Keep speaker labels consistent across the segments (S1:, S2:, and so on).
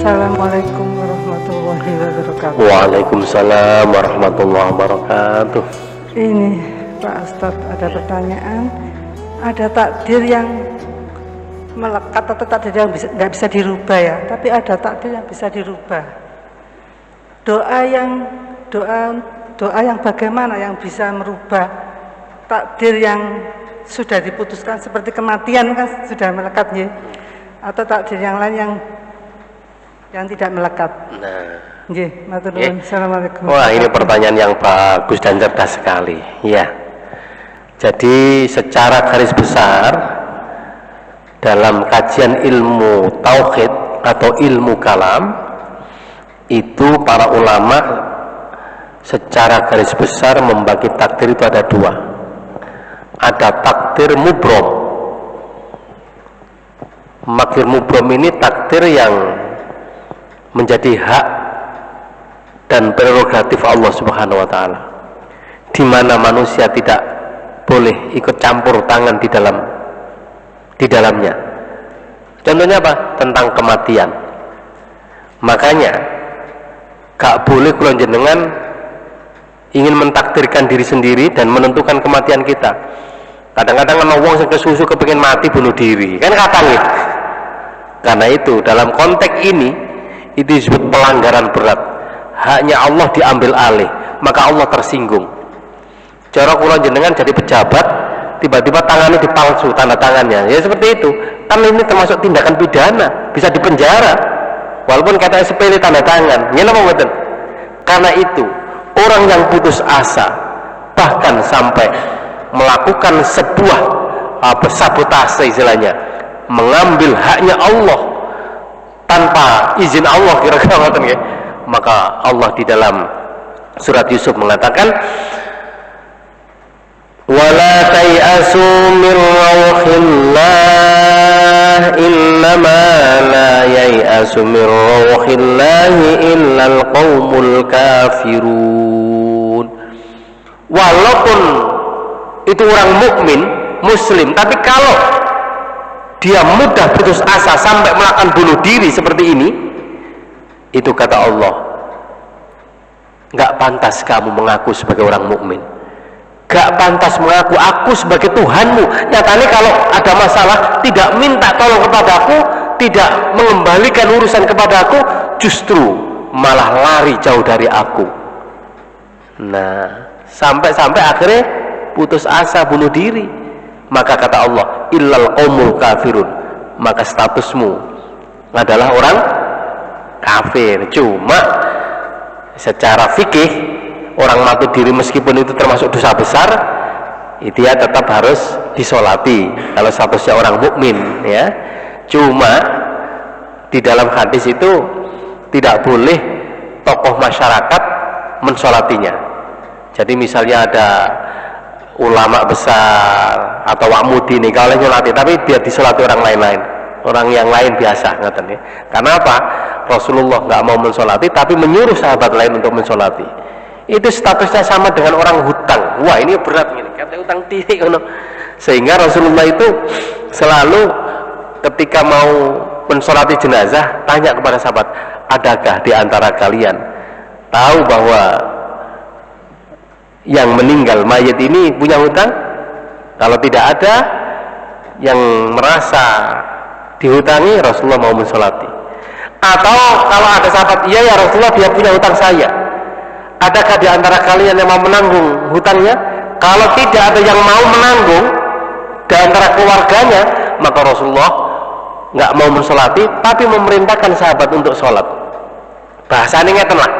S1: Assalamualaikum warahmatullahi wabarakatuh.
S2: Waalaikumsalam warahmatullahi wabarakatuh.
S1: Ini Pak Ustadz, ada pertanyaan. Ada takdir yang melekat atau takdir yang nggak bisa dirubah ya, tapi ada takdir yang bisa dirubah. Doa yang bagaimana yang bisa merubah takdir yang sudah diputuskan, seperti kematian kan sudah melekat ya, atau takdir yang lain yang tidak melekat. Matur nuwun. Assalamualaikum.
S2: Wah, ini pertanyaan yang bagus dan cerdas sekali. Ya. Jadi secara garis besar dalam kajian ilmu tauhid atau ilmu kalam itu para ulama secara garis besar membagi takdir itu ada dua. Ada takdir mubrom. Takdir mubrom ini takdir yang menjadi hak dan prerogatif Allah Subhanahu wa taala, di mana manusia tidak boleh ikut campur tangan di dalamnya. Contohnya apa? Tentang kematian. Makanya gak boleh kula jenengan ingin mentakdirkan diri sendiri dan menentukan kematian kita. Kadang-kadang ana wong sing kesusu kepengin mati bunuh diri, kan kapan nih? Karena itu dalam konteks ini itu disebut pelanggaran berat. Haknya Allah diambil alih, maka Allah tersinggung. Cara kula jenengan jadi pejabat, tiba-tiba tangannya dipalsu tanda tangannya, ya seperti itu. Kan ini termasuk tindakan pidana, bisa dipenjara. Walaupun kata sepele tanda tangan, ya napa mboten? Karena itu orang yang putus asa bahkan sampai melakukan sebuah sabotase istilahnya, mengambil haknya Allah tanpa izin Allah, kira-kira ngoten nggih. Maka Allah di dalam surat Yusuf mengatakan, wala tayasu min rauhillah innama la yayasu min rauhillah illal qaumul kafirun. Walaupun itu orang mukmin muslim, tapi kalau dia mudah putus asa sampai melakukan bunuh diri seperti ini, itu kata Allah, gak pantas kamu mengaku sebagai orang mukmin, gak pantas mengaku aku sebagai Tuhanmu. Nyatanya kalau ada masalah tidak minta tolong kepadaku, tidak mengembalikan urusan kepadaku, justru malah lari jauh dari aku. Nah, sampai akhirnya putus asa bunuh diri. Maka kata Allah, illal qaumul kafirun, maka statusmu adalah orang kafir. Cuma secara fikih orang mati diri meskipun itu termasuk dosa besar, dia tetap harus disolati kalau statusnya orang mukmin, ya. Cuma di dalam hadis itu tidak boleh tokoh masyarakat mensolatinya. Jadi misalnya ada ulama besar atau wak mudi nih, kalau nyolati tapi dia disolati orang yang lain biasa, ngerti ya. Karena apa? Rasulullah nggak mau mensolati tapi menyuruh sahabat lain untuk mensolati. Itu statusnya sama dengan orang hutang. Wah, ini berat ini, kata hutang titik. Sehingga Rasulullah itu selalu ketika mau mensolati jenazah tanya kepada sahabat, adakah di antara kalian tahu bahwa yang meninggal mayit ini punya hutang? Kalau tidak ada yang merasa dihutangi, Rasulullah mau mensolati. Atau kalau ada sahabat, iya ya Rasulullah, dia punya hutang saya, adakah di antara kalian yang mau menanggung hutangnya? Kalau tidak ada yang mau menanggung di antara keluarganya, maka Rasulullah nggak mau mensolati tapi memerintahkan sahabat untuk sholat. Bahasanya ngeten lah,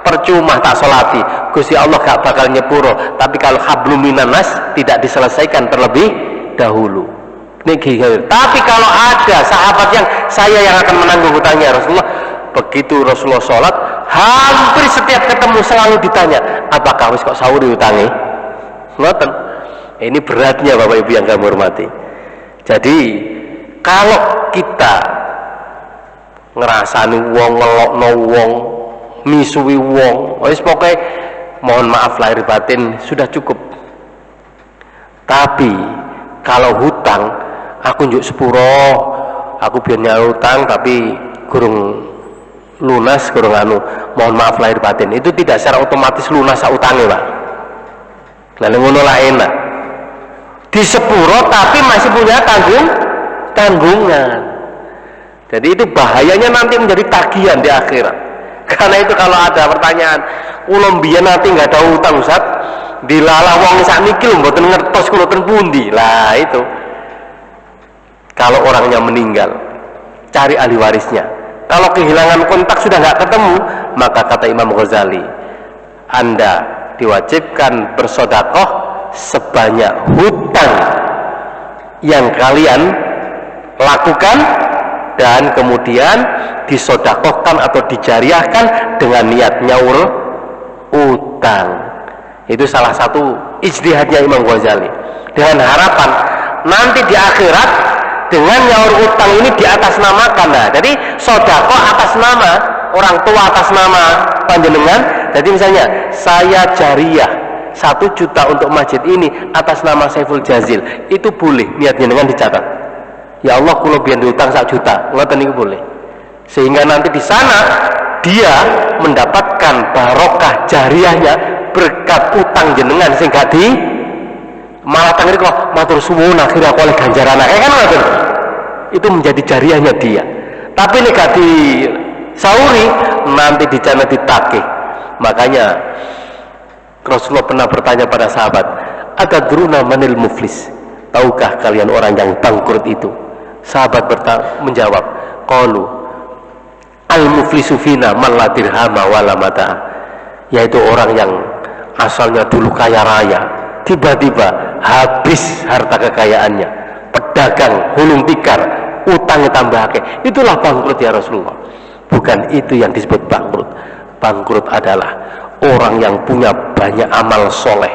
S2: percuma tak solati, Gusti Allah gak bakal nyepuro, tapi kalau hablum minanas tidak diselesaikan terlebih dahulu. Tapi kalau ada sahabat yang saya yang akan menanggung hutangnya Rasulullah, begitu Rasulullah sholat, hampir setiap ketemu selalu ditanya, apakah wis kok sahur dihutangi? Ngoten. Ini beratnya Bapak Ibu yang kami hormati. Jadi kalau kita ngerasani wong, ngelokno wong, misuwi wong, wis pokoknya mohon maaf lahir batin sudah cukup. Tapi kalau hutang, aku njuk sepuro, aku biar nyaur hutang tapi gurung lunas kurang anu, mohon maaf lahir batin, itu tidak secara otomatis lunas utangnya Pak. Lalu ngono lah enak di sepuro tapi masih punya tanggungan. Jadi itu bahayanya nanti menjadi tagihan di akhirat. Karena itu kalau ada pertanyaan ulambia nanti nggak ada utang Ustaz, dilalah wong sakniki lho mboten ngertos kula ten pundi. Lah itu kalau orangnya meninggal cari ahli warisnya. Kalau kehilangan kontak sudah nggak ketemu, maka kata Imam Ghazali, Anda diwajibkan bersedekah sebanyak hutang yang kalian lakukan, dan kemudian disedekahkan atau dijariahkan dengan niat nyaur utang. Itu salah satu ijtihadnya Imam Ghazali, dengan harapan nanti di akhirat dengan nyaur utang ini diatasnamakan. Nah, jadi sedekah atas nama orang tua, atas nama panjenengan. Jadi misalnya saya jariah 1 juta untuk masjid ini atas nama Saiful Jazil, itu boleh niatnya dengan dicatat. Ya Allah, kula biyen diutang 1 juta, ngoten niku boleh. Sehingga nanti di sana dia mendapatkan barokah jariahnya berkat utang jenengan sing gak di malah tangri kok matur suwun akhirnya aku oleh ganjaran kan ngoten. Itu menjadi jariahnya dia. Tapi nek gak di sauri nanti di sana ditagih. Makanya Rasulullah pernah bertanya pada sahabat, "Atadruna manil muflis?" Tahukah kalian orang yang bangkrut itu? Sahabat menjawab, "Qalu al-muflisu fina man la dirhama wala mata." Yaitu orang yang asalnya dulu kaya raya, tiba-tiba habis harta kekayaannya, pedagang hulung tikar, utangnya tambah akeh. Itulah bangkrut ya Rasulullah. Bukan itu yang disebut bangkrut. Bangkrut adalah orang yang punya banyak amal soleh,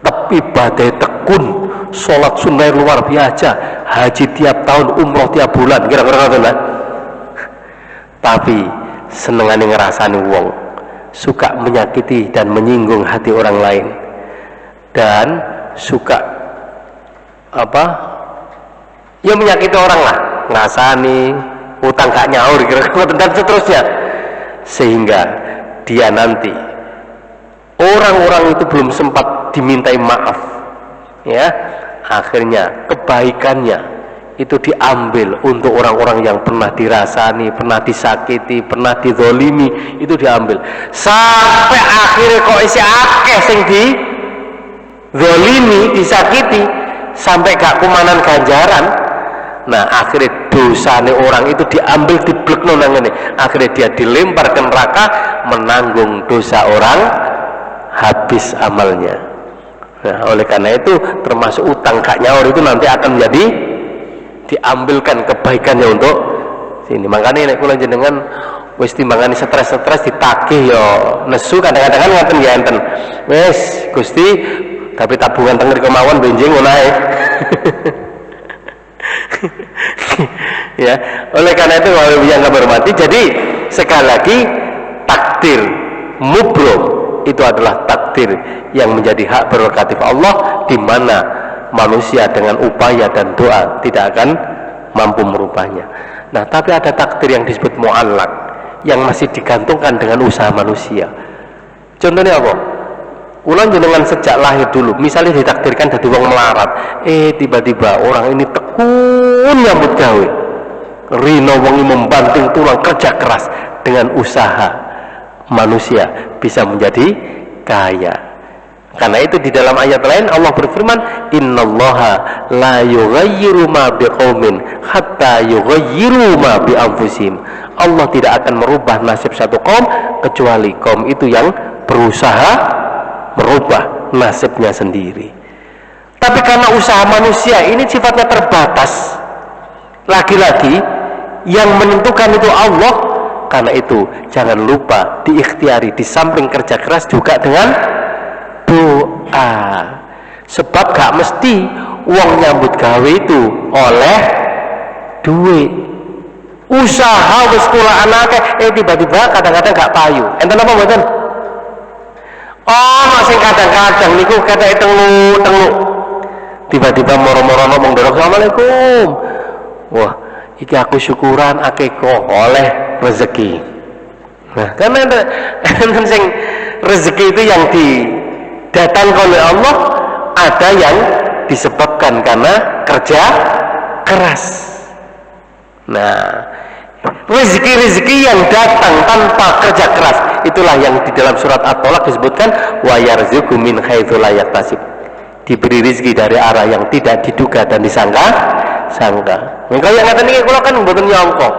S2: tapi badai tekun, sholat sunnah luar biasa, haji tiap tahun, umroh tiap bulan, kira-kira gitu. Tapi senengane ngerasani wong, suka menyakiti dan menyinggung hati orang lain, dan suka ya menyakiti orang lah, ngasani utang gak nyaur kira-kira dan seterusnya, sehingga dia nanti orang-orang itu belum sempat dimintai maaf, ya akhirnya kebaikannya itu diambil untuk orang-orang yang pernah dirasani, pernah disakiti, pernah dizolimi, itu diambil sampai akhirnya kok isi akeh sing dizolimi, disakiti, sampai gak kumanan ganjaran. Nah akhirnya dosane orang itu diambil, diblekno nang ngene, akhirnya dia dilempar ke neraka menanggung dosa orang, habis amalnya. Nah oleh karena itu termasuk utang gak nyaur itu nanti akan menjadi diambilkan kebaikannya untuk sini. Makanya nek kula jenengan wis timbangane stres-stres ditagih yo nesu, kadang-kadang kan ngoten ya enten. Wis Gusti tapi tabungan teng mriku mawon benjing ngono ae. Ya, oleh karena itu kalau yang kami hormati, jadi sekali lagi takdir mubrom itu adalah takdir yang menjadi hak prerogatif Allah, di mana manusia dengan upaya dan doa tidak akan mampu merubahnya. Nah, tapi ada takdir yang disebut mu'allaq, yang masih digantungkan dengan usaha manusia. Contohnya apa? Ulang jenengan sejak lahir dulu, misalnya ditakdirkan jadi wong melarat, tiba-tiba orang ini tekun nyambut gawe, rino wongi membanting tulang, kerja keras, dengan usaha manusia bisa menjadi kaya. Karena itu di dalam ayat lain Allah berfirman, innallaha la yughayyiru ma biqaumin hatta yughayyiru ma bi anfusihim. Allah tidak akan merubah nasib satu kaum kecuali kaum itu yang berusaha merubah nasibnya sendiri. Tapi karena usaha manusia ini sifatnya terbatas, lagi-lagi yang menentukan itu Allah. Karena itu jangan lupa diikhtiari, di samping kerja keras juga dengan doa. Sebab gak mesti uang nyambut gawe itu oleh duit. Usaha wis kula anake tiba-tiba kadang-kadang gak payu. Enten apa mboten? Oh, masih kadang-kadang niku kata tengu. Tiba-tiba moro-moro ngomong dorong assalamualaikum. Wah, iki aku syukuran akeko oleh rezeki. Nah, karena sing rezeki itu yang didatangkan oleh Allah, ada yang disebabkan karena kerja keras. Nah, rezeki-rezeki yang datang tanpa kerja keras, itulah yang di dalam surat At-Tolak disebutkan wa yarzuqu min haitsu la yahtasib. Diberi rezeki dari arah yang tidak diduga dan disangka. Mengko yang ngaten iki kula kan mboten nyangka.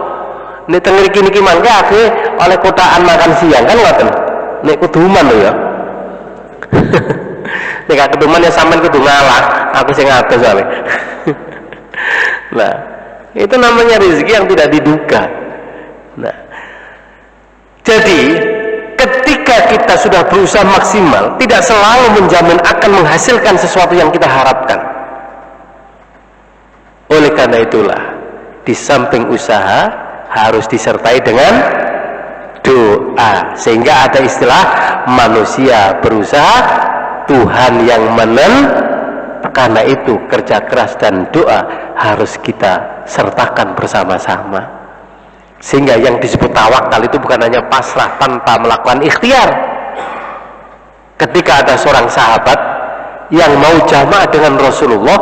S2: Nek teng mriki niki mangke akeh oleh kotaan makan siang kan ngoten. Nek kuduman lho ya. Nek gak keduman ya sampean kudu ngalah, aku sing ngatur soalnya. Nah, itu namanya rezeki yang tidak diduga. Nah, jadi ketika kita sudah berusaha maksimal, tidak selalu menjamin akan menghasilkan sesuatu yang kita harapkan. Oleh karena itulah, di samping usaha harus disertai dengan doa, sehingga ada istilah manusia berusaha, Tuhan yang menentukan. Karena itu kerja keras dan doa harus kita sertakan bersama-sama, sehingga yang disebut tawakal itu bukan hanya pasrah tanpa melakukan ikhtiar. Ketika ada seorang sahabat yang mau jamaah dengan Rasulullah,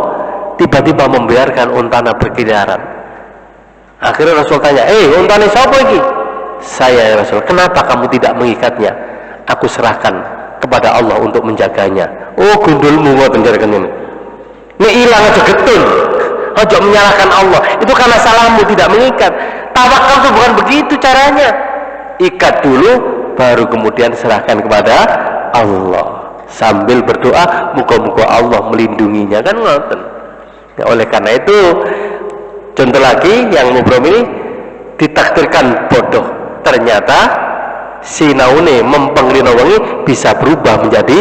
S2: tiba-tiba membiarkan untana berkeliaran. Akhirnya Rasul tanya, untane siapa ini? Saya ya Rasul. Kenapa kamu tidak mengikatnya? Aku serahkan kepada Allah untuk menjaganya. Oh, gundulmu mau penjarakan ini. Ini hilang aja getun, aja menyalahkan Allah. Itu karena salahmu tidak mengikat. Tawakal itu bukan begitu caranya. Ikat dulu, baru kemudian serahkan kepada Allah. Sambil berdoa, muka-muka Allah melindunginya, kan ngoten. Ya, oleh karena itu, contoh lagi yang mubrom ini ditakdirkan bodoh. Ternyata si naune mempenglino wengi bisa berubah menjadi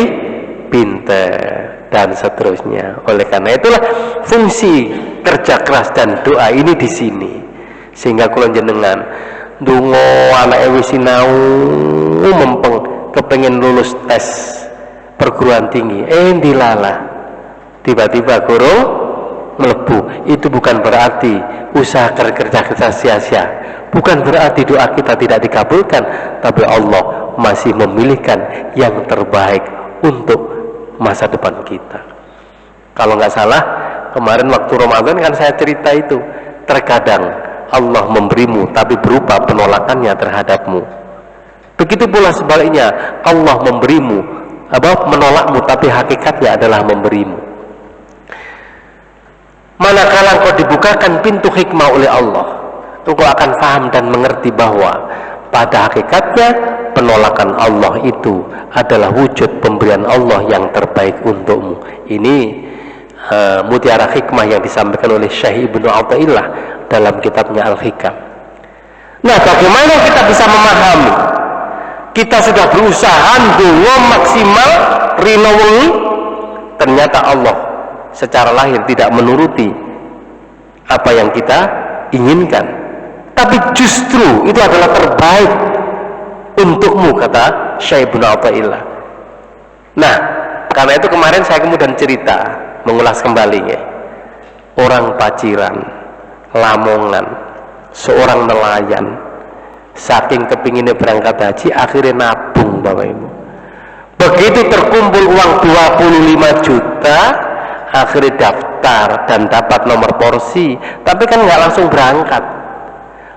S2: pinter. Dan seterusnya. Oleh karena itulah fungsi kerja keras dan doa ini di sini, sehingga kula jenengan ndonga anake wis sinau mempeng kepengin lulus tes perguruan tinggi, dilala tiba-tiba guru melebu. Itu bukan berarti usaha kerja kita sia-sia, bukan berarti doa kita tidak dikabulkan, tapi Allah masih memilihkan yang terbaik untuk masa depan kita. Kalau nggak salah kemarin waktu Ramadan kan saya cerita itu, terkadang Allah memberimu tapi berupa penolakannya terhadapmu. Begitu pula sebaliknya, Allah memberimu menolakmu tapi hakikatnya adalah memberimu. Manakala engkau dibukakan pintu hikmah oleh Allah, engkau akan paham dan mengerti bahwa pada hakikatnya penolakan Allah itu adalah wujud pemberian Allah yang terbaik untukmu. Ini mutiara hikmah yang disampaikan oleh Syekh Ibnu Athaillah dalam kitabnya Al-Hikam. Nah, bagaimana kita bisa memahami? Kita sudah berusaha ndonga maksimal rino wengi, ternyata Allah secara lahir tidak menuruti apa yang kita inginkan. Tapi justru itu adalah terbaik untukmu, kata Syekh Ibnu Athaillah. Nah, karena itu kemarin saya kemudian cerita, mengulas kembali ya. Orang Paciran, Lamongan, seorang nelayan, saking kepinginnya berangkat haji, akhirnya nabung, Bapak Ibu. Begitu terkumpul uang 25 juta, akhirnya daftar dan dapat nomor porsi, tapi kan nggak langsung berangkat,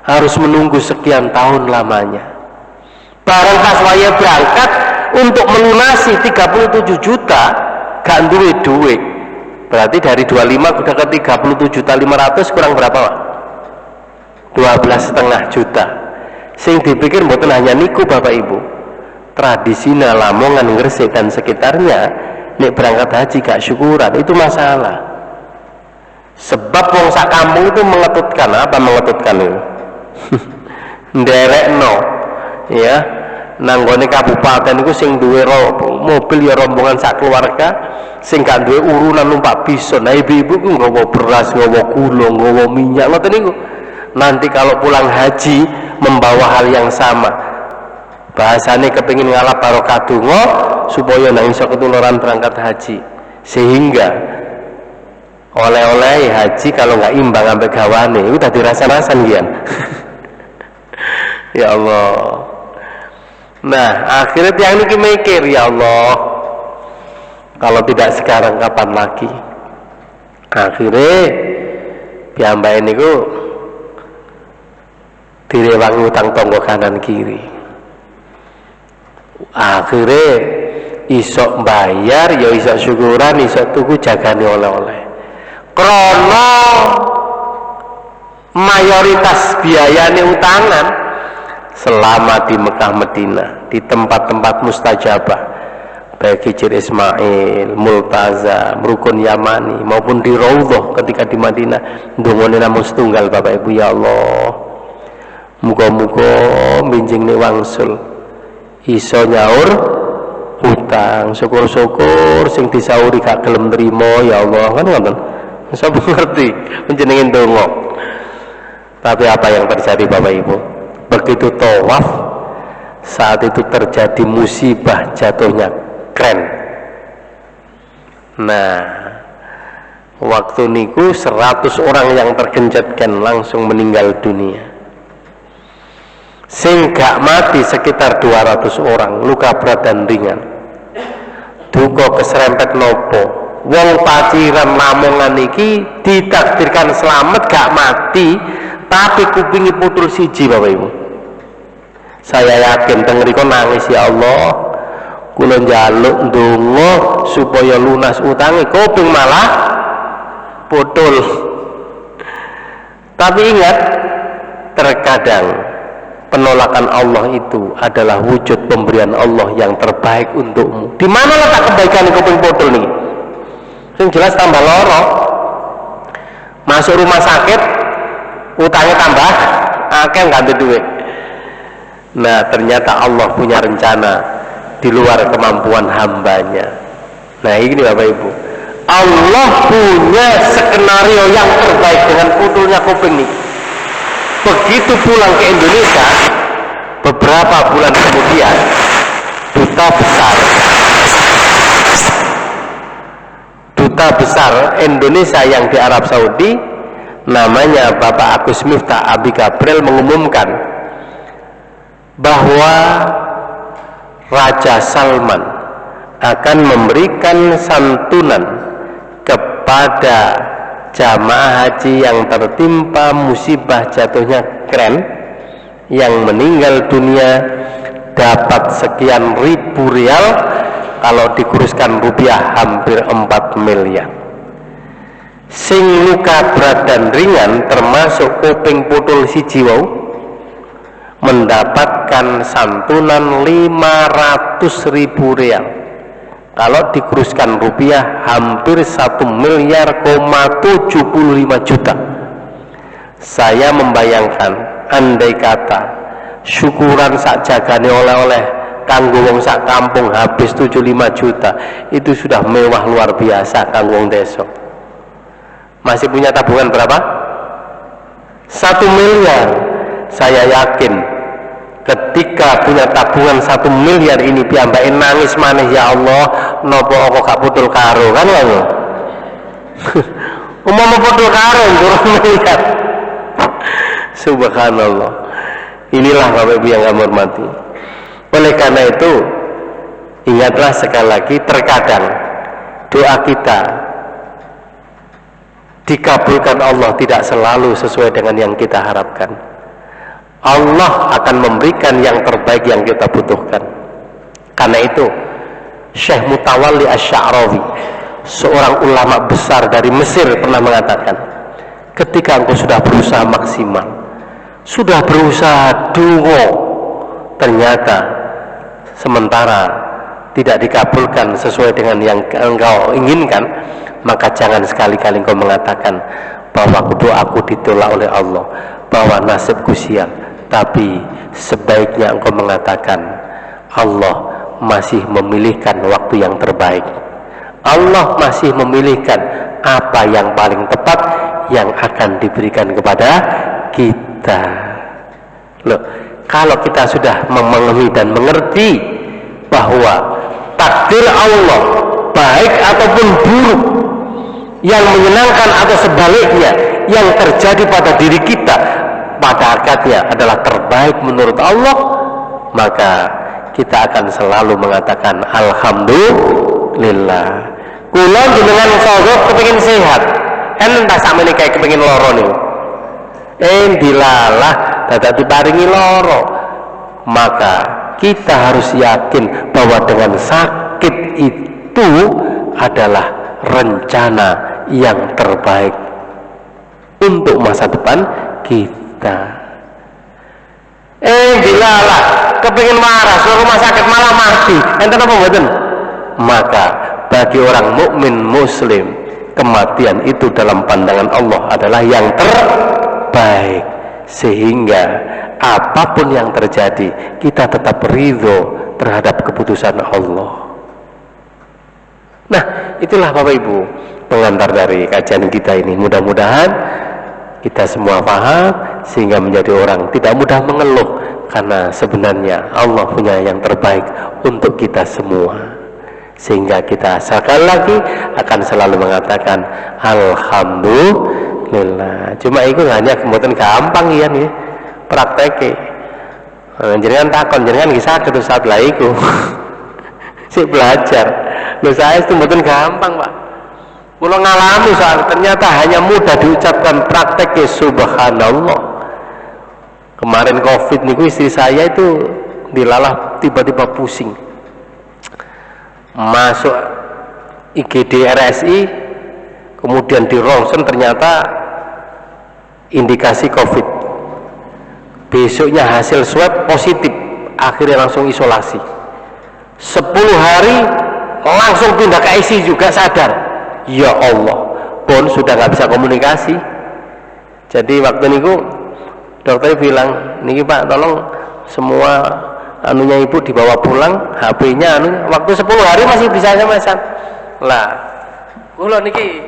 S2: harus menunggu sekian tahun lamanya. Barang pas waya berangkat untuk melunasi 37 juta gak duit. Berarti dari 25 sudah ke 37.500 kurang berapa, Pak? 12,5 juta. Sing dipikir mboten hanya niku, Bapak Ibu. Tradisinya Lamongan, Gresik dan sekitarnya nek berangkat haji gak syukuran, itu masalah. Sebab wong sak kampung itu mengetutkan, apa mengetutkan itu? Nderekno ya, nanggone kabupaten itu sing duwe mobil ya rombongan sak keluarga, sing gak duwe urunan numpak bison. Nah, ibu-ibu ku nggawa beras, nggawa gula, nggawa minyak, ngoten niku. Nanti kalau pulang haji membawa hal yang sama. Bahasane kepengin ngalap barokah donga supaya nang iso ketularan berangkat haji. Sehingga oleh-oleh haji kalau nggak imbang sampai gawane itu udah dirasa-rasan gian. Ya Allah, Nah, akhirnya tiang ini mikir, ya Allah, kalau tidak sekarang kapan lagi? Akhirnya piyambak ini ku direwangi utang tonggo kanan kiri. Akhirnya isok bayar, ya isok syukuran, isok tuku jagani oleh-oleh. Krono mayoritas biayane utangan selama di Mekah Medina, di tempat-tempat mustajabah, baik Hijr Ismail, Multaza, Rukun Yamani maupun di Raudhah ketika di Madinah, ndongone namung setunggal Bapak Ibu, ya Allah, muga-muga binjing wangsul iso nyaur utang, syukur-syukur sing disauri gak gelem nrimo, ya Allah, kan ngoten. Sapa ngerti panjenengan ndonga. Tapi apa yang terjadi Bapak Ibu? Begitu tawaf, saat itu terjadi musibah jatuhnya kren. Nah, waktu niku 100 orang yang tergenjotkan langsung meninggal dunia. Sing gak mati sekitar 200 orang, luka berat dan ringan. Duka keserempet nopo. Wong paciran Lamongan iki ditakdirkan selamat gak mati, tapi kupingi putul siji Bapak Ibu. Saya yakin teng mriku nangis, ya Allah, kula njaluk ndonga supaya lunas utange, kuping malah putul. Tapi ingat, terkadang penolakan Allah itu adalah wujud pemberian Allah yang terbaik untukmu. Di mana letak kebaikan kuping putul nih? Yang jelas tambah loro, masuk rumah sakit utangnya tambah akeh nggak ada duit. Nah, ternyata Allah punya rencana di luar kemampuan hambanya. Nah, ini Bapak Ibu, Allah punya skenario yang terbaik dengan putulnya kuping nih. Begitu pulang ke Indonesia, beberapa bulan kemudian duta besar Indonesia yang di Arab Saudi, namanya Bapak Agus Miftah Abi Gabriel, mengumumkan bahwa Raja Salman akan memberikan santunan kepada jamaah haji yang tertimpa musibah jatuhnya kren, yang meninggal dunia, dapat sekian ribu rial, kalau dikuruskan rupiah hampir 4 miliar. Sing luka berat dan ringan termasuk kuping putul siji wau mendapatkan santunan 500.000 rial. Kalau dikuruskan rupiah hampir 1 miliar 75 juta. Saya membayangkan, andai kata syukuran sak jagane oleh-oleh kanggo wong sak kampung habis 75 juta, itu sudah mewah luar biasa kanggo wong desa. Masih punya tabungan berapa? 1 miliar. Saya yakin ketika punya tabungan 1 miliar ini piyambake nangis maneh, ya Allah, nopo kok gak putul karo, kan ngono. Umama putul karo 2 miliar. Subhanallah. Inilah Bapak Ibu yang kami hormati. Oleh karena itu, ingatlah sekali lagi, terkadang doa kita dikabulkan Allah tidak selalu sesuai dengan yang kita harapkan. Allah akan memberikan yang terbaik yang kita butuhkan. Karena itu, Syekh Mutawalli Asy-Sya'rawi, seorang ulama besar dari Mesir, pernah mengatakan, ketika engkau sudah berusaha maksimal, sudah berusaha dungo, ternyata sementara tidak dikabulkan sesuai dengan yang engkau inginkan, maka jangan sekali-kali engkau mengatakan bahwa doaku ditolak oleh Allah, bahwa nasibku sial. Tapi sebaiknya engkau mengatakan Allah masih memilihkan waktu yang terbaik, Allah masih memilihkan apa yang paling tepat yang akan diberikan kepada kita. Loh, kalau kita sudah memahami dan mengerti bahwa takdir Allah baik ataupun buruk, yang menyenangkan atau sebaliknya, yang terjadi pada diri kita pada hakikatnya adalah terbaik menurut Allah, maka kita akan selalu mengatakan alhamdulillah. Kula jenengan sogok kepengin sehat, entah sakmene kayak kepengin loro niku. Dilalah dadak diparingi loro. Maka kita harus yakin bahwa dengan sakit itu adalah rencana yang terbaik untuk masa depan kita. Dilalah kepingin marah suruh rumah sakit malah mati, enten apa mboten? Maka bagi orang mukmin muslim, kematian itu dalam pandangan Allah adalah yang terbaik, sehingga apapun yang terjadi kita tetap ridho terhadap keputusan Allah. Nah, itulah Bapak Ibu pengantar dari kajian kita ini. Mudah-mudahan kita semua paham sehingga menjadi orang tidak mudah mengeluh, karena sebenarnya Allah punya yang terbaik untuk kita semua, sehingga kita sekali lagi akan selalu mengatakan alhamdulillah. Cuma itu hanya kemudian gampang ya nih prakteknya. Jenengan takon, jenengan bisa ketemu saat lah iku si belajar. Loh saya itu kemudian gampang Pak. Kalau ngalami soal ternyata hanya mudah diucapkan, prakteknya subhanallah. Kemarin COVID niku istri saya itu dilalah tiba-tiba pusing, masuk IGD RSI, kemudian di ronsen ternyata indikasi COVID. Besoknya hasil swab positif, akhirnya langsung isolasi 10 hari, langsung pindah ke ICU juga sadar. Ya Allah, pun sudah nggak bisa komunikasi. Jadi waktu niku dokter bilang, niki Pak tolong semua anunya ibu dibawa pulang, HP-nya waktu 10 hari masih bisa sama-sama. Lah kula niki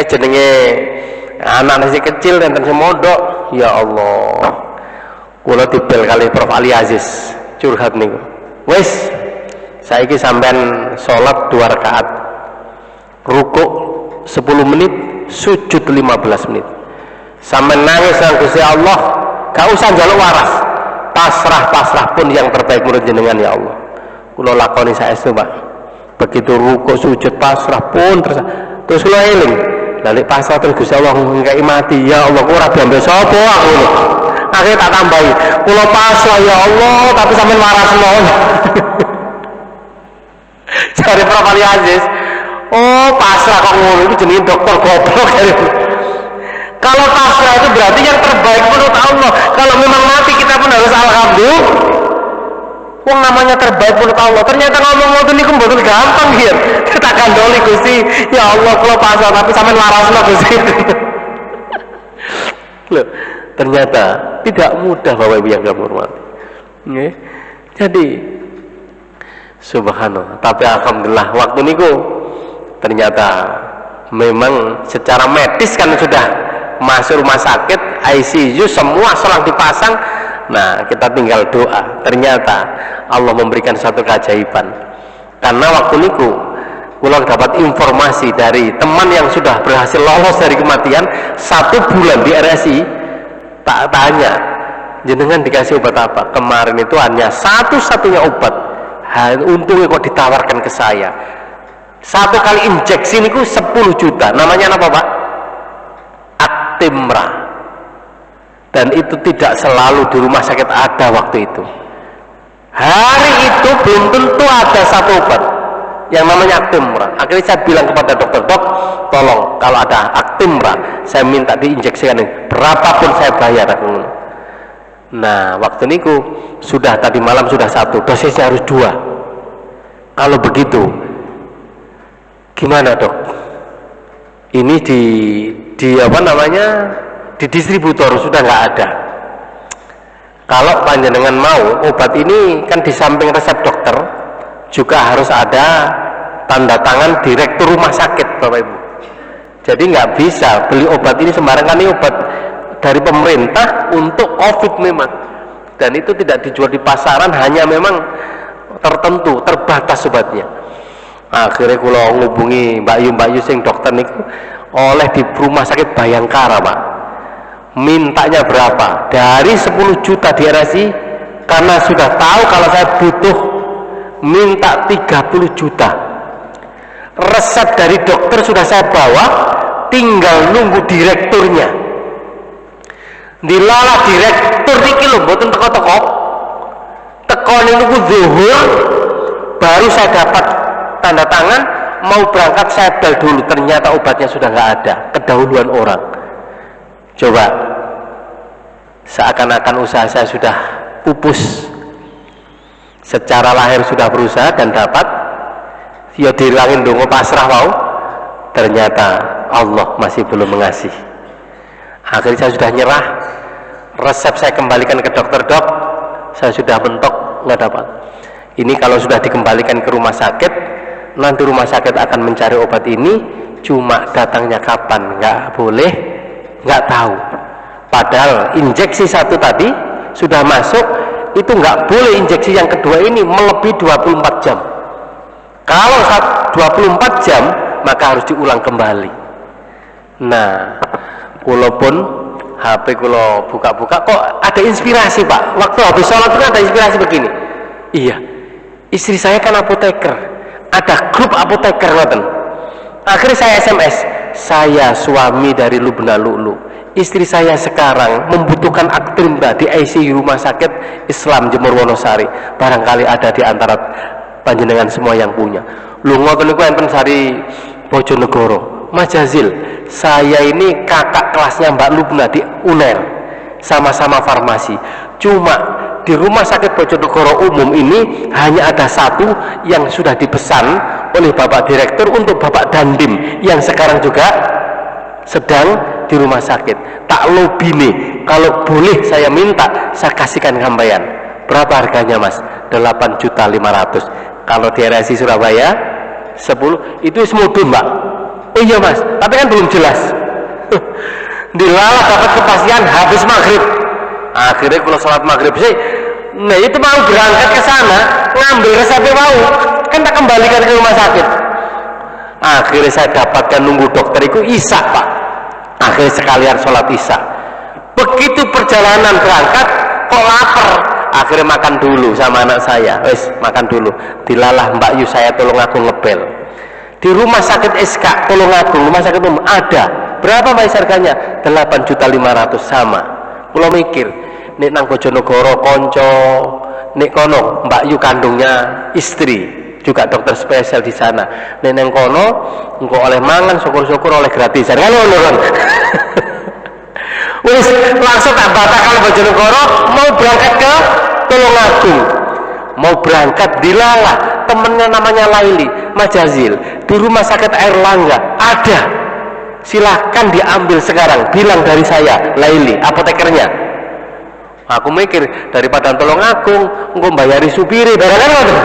S2: jenenge anak masih kecil dan semodok. Ya Allah, kula dibel kali Prof Ali Aziz curhat niku. Wes saiki sampean sholat 2 rakaat, rukuk 10 menit, sujud 15 menit. Sampai nangis dengan Gusti Allah, gak usah njaluk waras. Pasrah pun yang terbaik menurut jenengan ya Allah. Kula lakoni saestu Pak. Begitu rukuk sujud pasrah pun terus kula eling. Lalik pasrah terus Gusti Allah ngkai mati. Ya Allah, ora diambil sapa aku. Akhirnya tak tambahi. Kula pasrah ya Allah, tapi sampean warasno. Cari Prof Ali Aziz. Oh pasrah kok ngono, itu jenenge dokter goblok. Kalau pasrah itu berarti yang terbaik menurut Allah. Kalau memang mati kita pun harus alhamdulillah. Wong namanya terbaik menurut Allah. Ternyata ngomong ngoten niku mboten gampang ya. Kita kandoli Gusti. Ya Allah kalau pasrah tapi sampean warasno Gusti. Loh, ternyata tidak mudah Bapak Ibu yang kami hormati. Nggih. Jadi subhanallah, tapi alhamdulillah waktu niku ternyata memang secara medis kan sudah masuk rumah sakit ICU, semua selang dipasang. Nah kita tinggal doa. Ternyata Allah memberikan satu keajaiban, karena waktu niku kula dapat informasi dari teman yang sudah berhasil lolos dari kematian 1 bulan di RSI. Tak tanya, jenengan dikasih obat apa? Kemarin itu hanya satu-satunya obat, untungnya kok ditawarkan ke saya. 1 kali injeksi niku 10 juta. Namanya apa Pak? Actemra. Dan itu tidak selalu di rumah sakit ada waktu itu. Hari itu belum tentu ada satu obat yang namanya Actemra. Akhirnya saya bilang kepada dokter, dok tolong kalau ada Actemra saya minta diinjeksikan, berapapun saya bayar. Nah waktu niku sudah tadi malam sudah 1, dosisnya harus 2. Kalau begitu gimana dok? Ini di apa namanya, di distributor sudah nggak ada. Kalau panjenengan mau obat ini kan di samping resep dokter juga harus ada tanda tangan direktur rumah sakit Bapak Ibu. Jadi nggak bisa beli obat ini sembarangan. Ini obat dari pemerintah untuk COVID memang, dan itu tidak dijual di pasaran, hanya memang tertentu, terbatas obatnya. Akhirnya kalau ngubungi Mbak Yu sing dokter niku oleh di rumah sakit Bayangkara Pak, mintanya berapa? Dari 10 juta di RSI karena sudah tahu kalau saya butuh, minta 30 juta. Resep dari dokter sudah saya bawa, tinggal nunggu direkturnya. Dilalah direktur niki lho mboten teko-teko. Teko niku zuhur baru saya dapat tanda tangan mau berangkat, saya bel dulu, ternyata obatnya sudah nggak ada, kedahuluan orang. Coba, seakan-akan usaha saya sudah pupus, secara lahir sudah berusaha dan dapat, ya dilangin dongo pasrah mau, ternyata Allah masih belum mengasih. Akhirnya saya sudah nyerah, resep saya kembalikan ke dokter, dok saya sudah mentok nggak dapat. Ini kalau sudah dikembalikan ke rumah sakit, nanti rumah sakit akan mencari obat ini, cuma datangnya kapan nggak boleh, nggak tahu. Padahal injeksi satu tadi sudah masuk, itu nggak boleh injeksi yang kedua ini melebihi 24 jam. Kalau 24 jam maka harus diulang kembali. Nah, walaupun HP kulo buka-buka kok ada inspirasi pak, waktu habis sholat itu ada inspirasi begini. Iya, istri saya kan apoteker, ada grup apoteker ngoten. Akhirnya saya SMS, saya suami dari Lubna Lulu, istri saya sekarang membutuhkan aktrimba di ICU Rumah Sakit Islam Jemur Wonosari, barangkali ada di antara panjenengan semua yang punya. Lu ngoten niku enten sari Bojonegoro. Mas Jazil, saya ini kakak kelasnya Mbak Lubna di UNER, sama-sama farmasi, cuma di Rumah Sakit Bojonegoro umum ini hanya ada satu yang sudah dipesan oleh Bapak Direktur untuk Bapak Dandim yang sekarang juga sedang di rumah sakit. Tak lobby nih, kalau boleh saya minta, saya kasihkan gambaran. Berapa harganya mas? 8.500.000. Kalau di RSI Surabaya 10, itu semudun mbak. Oh iya mas, tapi kan belum jelas. Dilalah dapat kepastian habis maghrib. Akhirnya kalau sholat maghrib sih, nah itu mau berangkat ke sana, ngambil resepnya mau, kan tak kembalikan ke rumah sakit. Akhirnya saya dapatkan nunggu dokter itu Isya pak. Akhirnya sekalian sholat Isya. Begitu perjalanan berangkat, kok lapar. Akhirnya makan dulu sama anak saya. Wes makan dulu. Dilalah Mbak Yu, saya tolong aku ngebel. Di rumah sakit SK Tulungagung, rumah sakit umum ada. Berapa mas harganya? 8.500.000 sama. Pulau mikir, nek nang Bojonegoro konco, nek kono Mbak Yu kandungnya istri, juga dokter spesial di sana. Nek nang kono engko oleh mangan, syukur-syukur oleh gratisan. Kan ngono kan. Wis langsung tak batalkan Bojonegoro, mau berangkat ke Tulungagung. Mau berangkat dilalah temennya namanya Laili, Mas Jazil, di rumah sakit Airlangga ada, silahkan diambil sekarang, bilang dari saya Laili, apotekernya. Aku mikir daripada Tulungagung engko bayari supiri barangkali ngoten.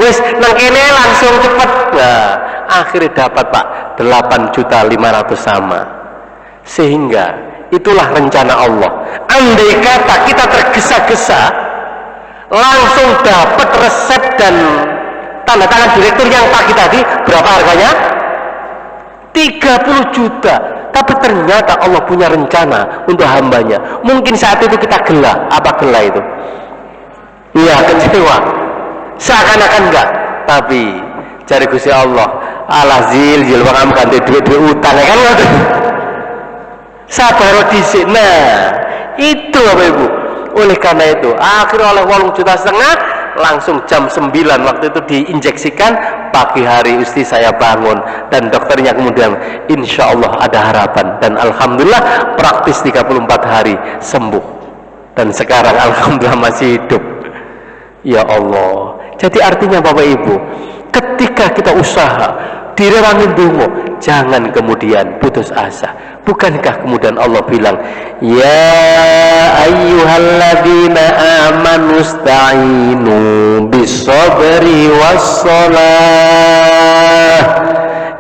S2: Wis nang kene langsung cepet. Nah, akhirnya dapat Pak 8.500.000 sama. Sehingga itulah rencana Allah. Andai kata kita tergesa-gesa langsung dapat resep dan tanda tangan direktur yang pagi tadi, berapa harganya? 30 juta. Tapi ternyata Allah punya rencana untuk hambanya. Mungkin saat itu kita gela. Apa gela itu? Iya, kecewa, seakan-akan enggak. Tapi cari Gusti Allah, Allah zil kamu ganti duit-duit utang ya kan? Sabar dhisik. Nah itu Bapak Ibu. Oleh karena itu akhirnya oleh 8,5 juta langsung jam 9 waktu itu diinjeksikan. Pagi hari istri saya bangun dan dokternya kemudian insya Allah ada harapan, dan alhamdulillah praktis 34 hari sembuh, dan sekarang alhamdulillah masih hidup. Ya Allah, jadi artinya Bapak Ibu, ketika kita usaha direwangin dungo, jangan kemudian putus asa. Bukankah kemudian Allah bilang, ya ayyuhalladzina amanu sta'inu bis-sabri was-salah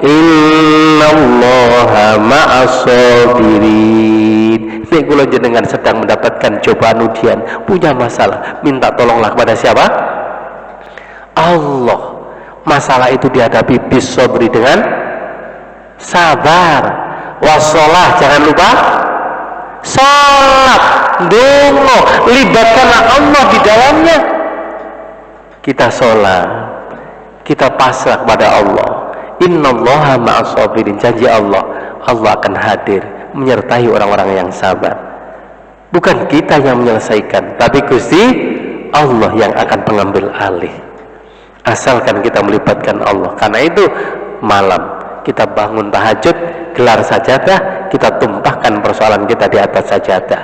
S2: innallaha ma'as-sabirin. Nek kula jenengan sedang mendapatkan cobaan ujian, punya masalah, minta tolonglah kepada siapa? Allah. Masalah itu dihadapi bis-sabri dengan sabar, wassalah, jangan lupa Salat, donga, libatkanlah Allah di dalamnya. Kita salat, kita pasrah kepada Allah. Innallaha ma'as sabirin, janji Allah, Allah akan hadir menyertai orang-orang yang sabar. Bukan kita yang menyelesaikan, tapi Gusti Allah yang akan mengambil alih, asalkan kita melibatkan Allah. Karena itu malam kita bangun tahajud, gelar sajadah, kita tumpahkan persoalan kita di atas sajadah.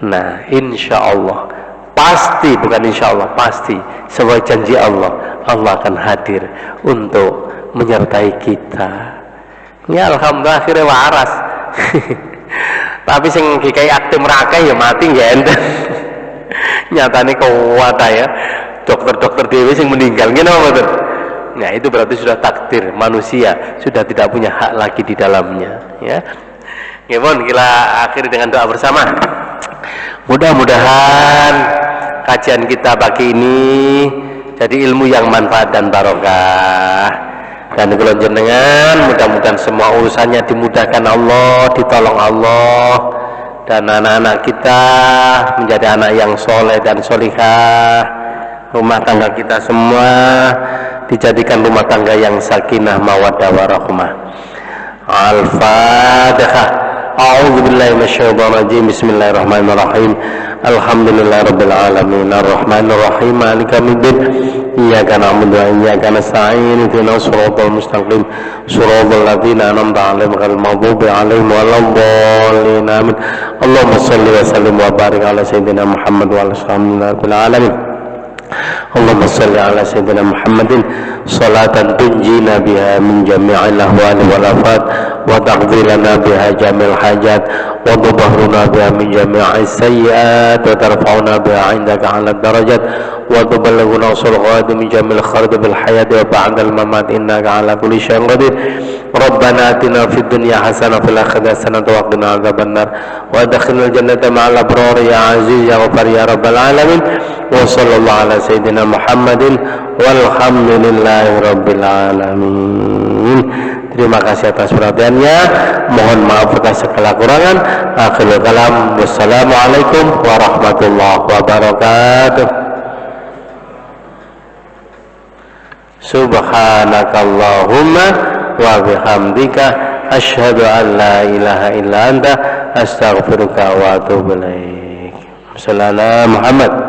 S2: Nah, insya Allah pasti, bukan insya Allah, pasti sesuai janji Allah, Allah akan hadir untuk menyertai kita. Ya alhamdulillah akhirnya waras. Tapi sing kiai aktif merakai ya mati nggak enten. Nyatane kuat ya. Dokter-dokter dewi sing meninggal gini apa betul? Nah itu berarti sudah takdir manusia, sudah tidak punya hak lagi di dalamnya. Ya. Gimana kita akhiri dengan doa bersama. Mudah-mudahan kajian kita pagi ini jadi ilmu yang manfaat dan barokah. Dan kula jenengan mudah-mudahan semua urusannya dimudahkan Allah, ditolong Allah, dan anak-anak kita menjadi anak yang soleh dan solihah. Rumah tangga kita semua dijadikan rumah tangga yang sakinah mawaddah warahmah. Al-Fatihah. A'udzubillahi minasyaitonir rajim. Bismillahirrahmanirrahim. Alhamdulillahirabbil alamin arrahmanir rahim maliki yaumiddin. Iyyaka na'budu wa iyyaka nasta'in ihdinas siratal mustaqim siratal ladzina an'amta 'alaihim ghairil maghdubi 'alaihim waladdallin. Amin. Allahumma shalli wa sallim wa barik ala sayyidina Muhammad wa ala alihi alamin. Allahumma salli ala sayyidina Muhammadin salatan tunjina biha min jami'il ahwali wal afat wa taqdi lana biha jami'il hajat wa tubahruna biha min jami'is sayyi'at wa tarfa'una biha 'indaka 'ala darajat wa tuballighuna usul ghadi min jami'il khair bil hayati wa ba'dal mamat innaka 'ala kulli syai'in qadir. Rabbana atina fid dunya hasanah wa fil akhirati hasanah wa qina adzabannar wa adkhilnal jannata ma'al abrar ya aziz ya ghafar ya rabbal alamin. Wa sallallahu ala sayyidina Muhammadin walhamdulillahi rabbil alamin. Terima kasih atas perhatiannya, mohon maaf atas segala kurangan. Akhirul kalam, wassalamualaikum warahmatullahi wabarakatuh. Subhanakallahumma wa bihamdika asyhadu an la ilaha illa anta astaghfiruka wa atubu ilaik. Sallallahu Muhammad.